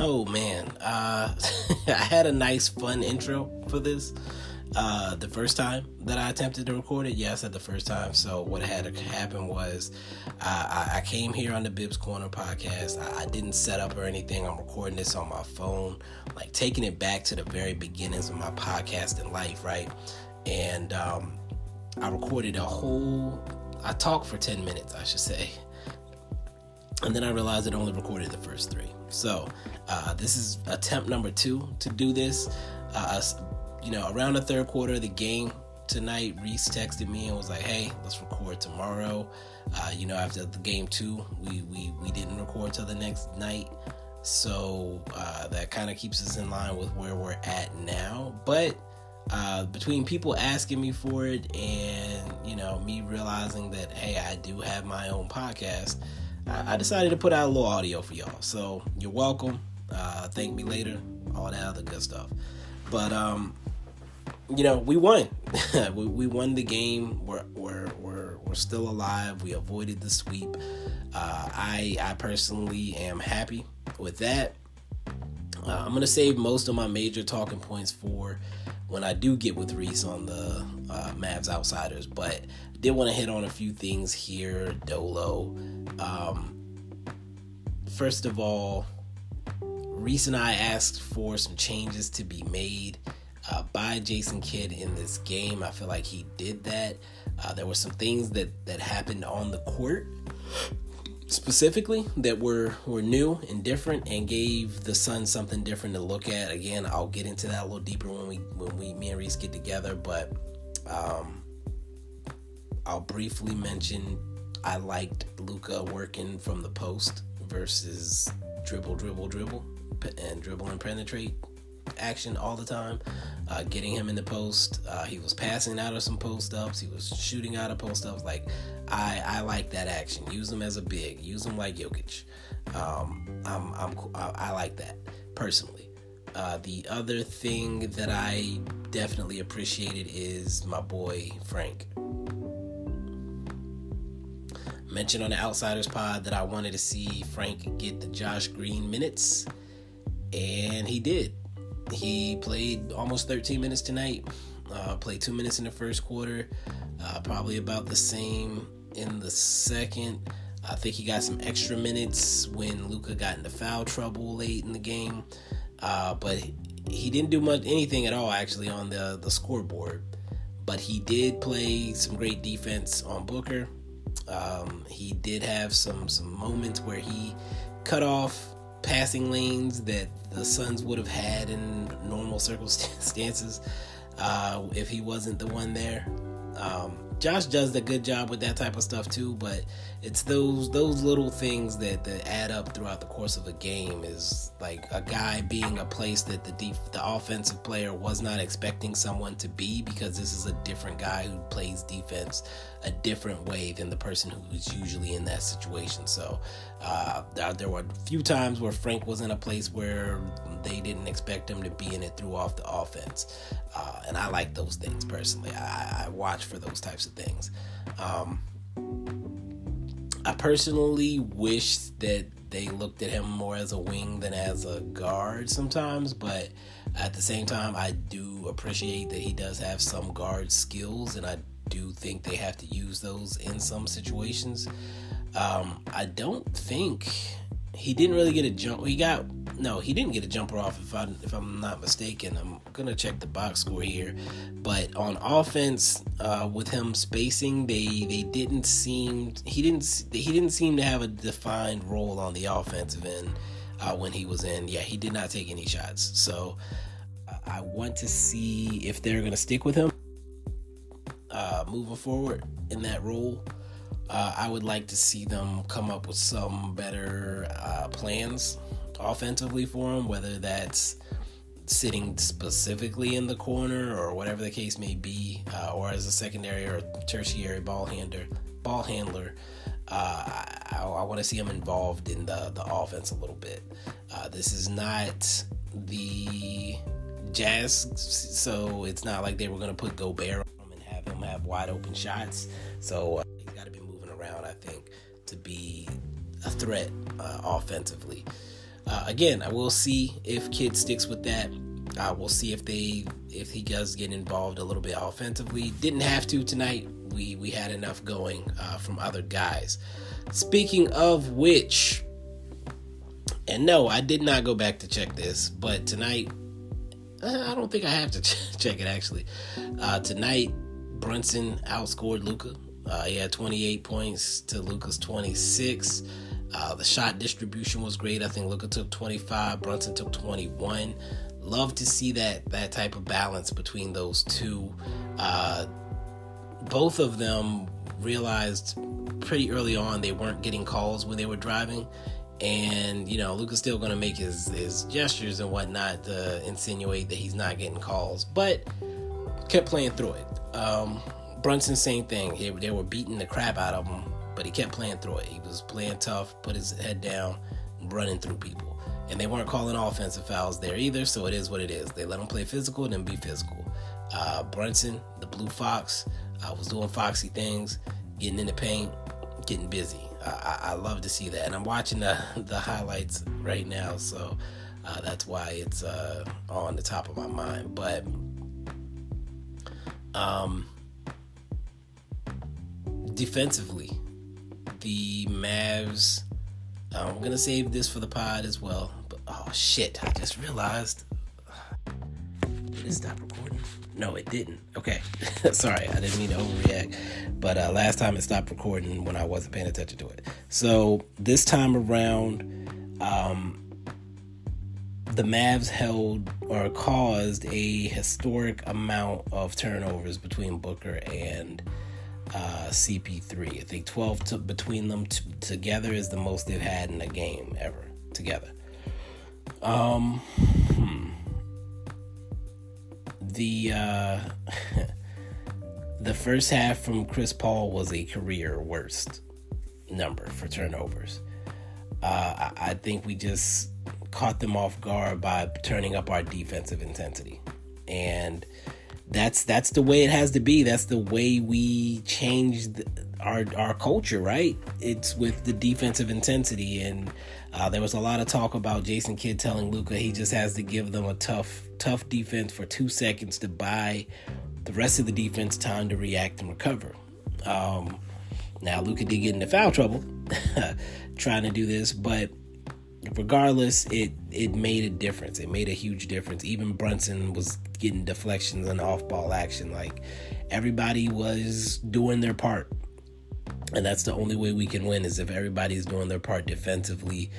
Oh man, I had a nice fun intro for this. The first time that I attempted to record it, I said the first time. So what had to happen was I came here on the Bibbs Corner podcast. I didn't set up or anything. I'm recording this on my phone, like taking it back to the very beginnings of my podcasting life, right? And I recorded I talked for 10 minutes, I should say. And then I realized it only recorded the first 3. So this is attempt number 2 to do this. Around the third quarter of the game tonight, Reese texted me and was like, "Hey, let's record tomorrow." After the game 2, we didn't record till the next night. So that kind of keeps us in line with where we're at now. But between people asking me for it and, me realizing that, hey, I do have my own podcast, I decided to put out a little audio for y'all. So you're welcome. Thank me later. All that other good stuff. But, we won. we won the game. We're still alive. We avoided the sweep. I personally am happy with that. I'm going to save most of my major talking points for when I do get with Reese on the Mavs Outsiders, but I did want to hit on a few things here, Dolo. First of all, Reese and I asked for some changes to be made by Jason Kidd in this game. I feel like he did that. There were some things that happened on the court specifically that were new and different and gave the Suns something different to look at. Again, I'll get into that a little deeper when me and Reese get together, but I'll briefly mention I liked Luka working from the post versus dribble and penetrate action all the time. Getting him in the post, he was passing out of some post ups, he was shooting out of post ups. Like I like that action. Use him as a big, use him like Jokic. I like that personally. The other thing that I definitely appreciated is my boy Frank. Mentioned on the Outsiders pod that I wanted to see Frank get the Josh Green minutes, and he did. He played almost 13 minutes tonight, played 2 minutes in the first quarter, probably about the same in the second. I think he got some extra minutes when Luka got into foul trouble late in the game, but he didn't do anything at all actually on the scoreboard. But he did play some great defense on Booker. He did have some moments where he cut off passing lanes that the Suns would have had in normal circumstances if he wasn't the one there. Josh does a good job with that type of stuff too, but it's those little things that add up throughout the course of a game. Is like a guy being a place that the offensive player was not expecting someone to be, because this is a different guy who plays defense a different way than the person who is usually in that situation. So there were a few times where Frank was in a place where they didn't expect him to be in it, threw off the offense, and I like those things personally. I watch for those types of things. I personally wish that they looked at him more as a wing than as a guard sometimes, but at the same time, I do appreciate that he does have some guard skills, and I do think they have to use those in some situations. I don't think he didn't really get a jump. He didn't get a jumper off if I'm not mistaken. I'm gonna check the box score here, but on offense, with him spacing, he didn't seem to have a defined role on the offensive end when he was in. Yeah, he did not take any shots. So I want to see if they're gonna stick with him moving forward in that role. I would like to see them come up with some better plans offensively for him, whether that's sitting specifically in the corner or whatever the case may be, or as a secondary or tertiary ball handler. I want to see him involved in the offense a little bit. This is not the Jazz, so it's not like they were going to put Gobert on him and have him have wide open shots. So he's got to be moving around, I think, to be a threat offensively. Again, I will see if Kidd sticks with that. We'll see if he does get involved a little bit offensively. Didn't have to tonight. We had enough going from other guys. Speaking of which, and no, I did not go back to check this, but tonight, I don't think I have to check it actually. Tonight, Brunson outscored Luka. He had 28 points to Luka's 26. The shot distribution was great. I think Luka took 25, Brunson took 21. Love to see that type of balance between those two. Both of them realized pretty early on they weren't getting calls when they were driving. And, Luka's still going to make his gestures and whatnot to insinuate that he's not getting calls. But kept playing through it. Brunson, same thing. They were beating the crap out of him, but he kept playing through it. He was playing tough, put his head down, running through people. And they weren't calling offensive fouls there either, so it is what it is. They let him play physical and then be physical. Brunson, the Blue Fox, was doing foxy things, getting in the paint, getting busy. I love to see that. And I'm watching the highlights right now, so that's why it's on the top of my mind. But defensively, the Mavs, I'm going to save this for the pod as well. But, oh, shit, I just realized. Did it stop recording? No, it didn't. Okay. Sorry, I didn't mean to overreact. But last time it stopped recording when I wasn't paying attention to it. So this time around, the Mavs held or caused a historic amount of turnovers between Booker and CP3. I think 12 between them together is the most they've had in a game ever together. The first half from Chris Paul was a career worst number for turnovers. I think we just caught them off guard by turning up our defensive intensity, and that's the way it has to be. That's the way we changed our culture, right? It's with the defensive intensity. And there was a lot of talk about Jason Kidd telling Luka he just has to give them a tough defense for 2 seconds to buy the rest of the defense time to react and recover. Now Luka did get into foul trouble trying to do this, but regardless, it made a difference. It made a huge difference. Even Brunson was getting deflections and off-ball action. Like, everybody was doing their part. And that's the only way we can win, is if everybody's doing their part defensively,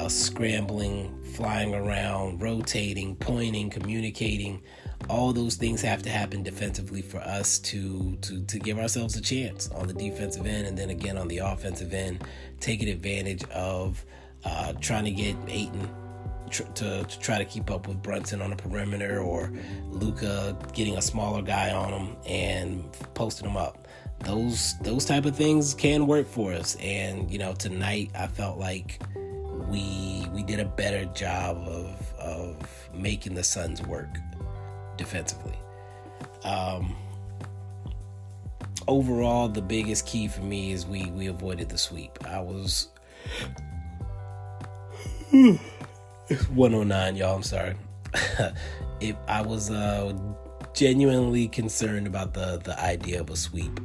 scrambling, flying around, rotating, pointing, communicating. All those things have to happen defensively for us to give ourselves a chance on the defensive end. And then again on the offensive end, taking advantage of trying to get Ayton to try to keep up with Brunson on the perimeter, or Luka getting a smaller guy on him and posting him up. Those type of things can work for us. And tonight I felt like we did a better job of making the Suns work defensively. Overall, the biggest key for me is we avoided the sweep. I was 109, y'all. I'm sorry. I was genuinely concerned about the idea of a sweep.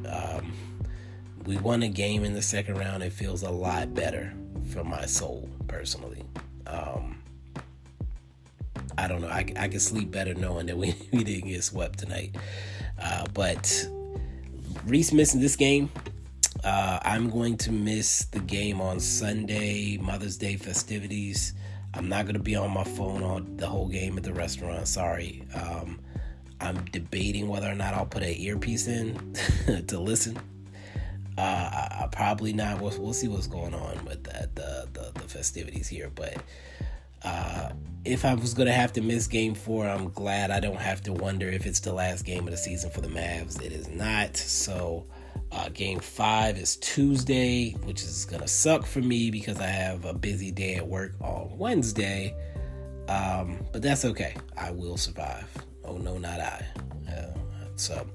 We won a game in the second round. It feels a lot better for my soul, personally. I don't know. I can sleep better knowing that we didn't get swept tonight. But Reese missing this game. I'm going to miss the game on Sunday, Mother's Day festivities. I'm not going to be on my phone on the whole game at the restaurant. Sorry. I'm debating whether or not I'll put an earpiece in to listen. I probably not. We'll see what's going on with the festivities here. But if I was going to have to miss Game 4, I'm glad I don't have to wonder if it's the last game of the season for the Mavs. It is not. So Game 5 is Tuesday, which is going to suck for me because I have a busy day at work on Wednesday. But that's okay. I will survive. Oh, no, not I. So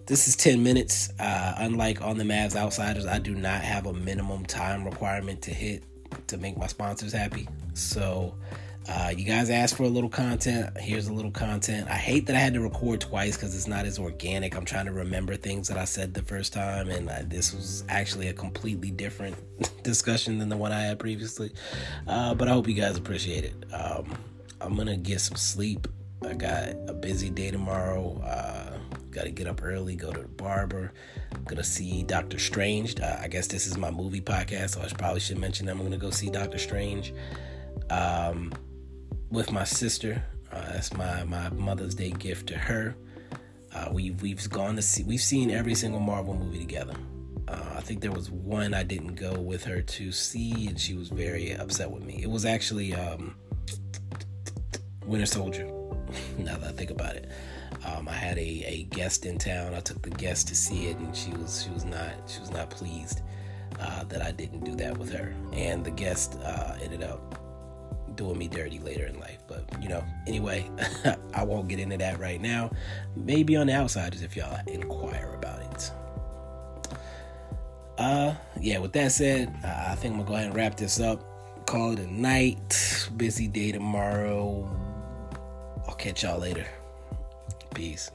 this is 10 minutes. Unlike on the Mavs Outsiders, I do not have a minimum time requirement to hit. to make my sponsors happy. So you guys asked for a little content. Here's a little content. I hate that I had to record twice because it's not as organic. I'm trying to remember things that I said the first time, and this was actually a completely different discussion than the one I had previously. But I hope you guys appreciate it. I'm gonna get some sleep. I got a busy day tomorrow. Got to get up early, go to the barber. I'm gonna see Doctor Strange. I guess this is my movie podcast, so I probably should mention that I'm gonna go see Doctor Strange with my sister. That's my Mother's Day gift to her. We've seen every single Marvel movie together. I think there was one I didn't go with her to see, and she was very upset with me. It was actually Winter Soldier. Now that I think about it, I had a guest in town. I took the guest to see it, and she was not pleased that I didn't do that with her. And the guest ended up doing me dirty later in life. But anyway, I won't get into that right now. Maybe on the Outsiders if y'all inquire about it. With that said, I think I'm gonna go ahead and wrap this up. Call it a night. Busy day tomorrow. I'll catch y'all later. Peace.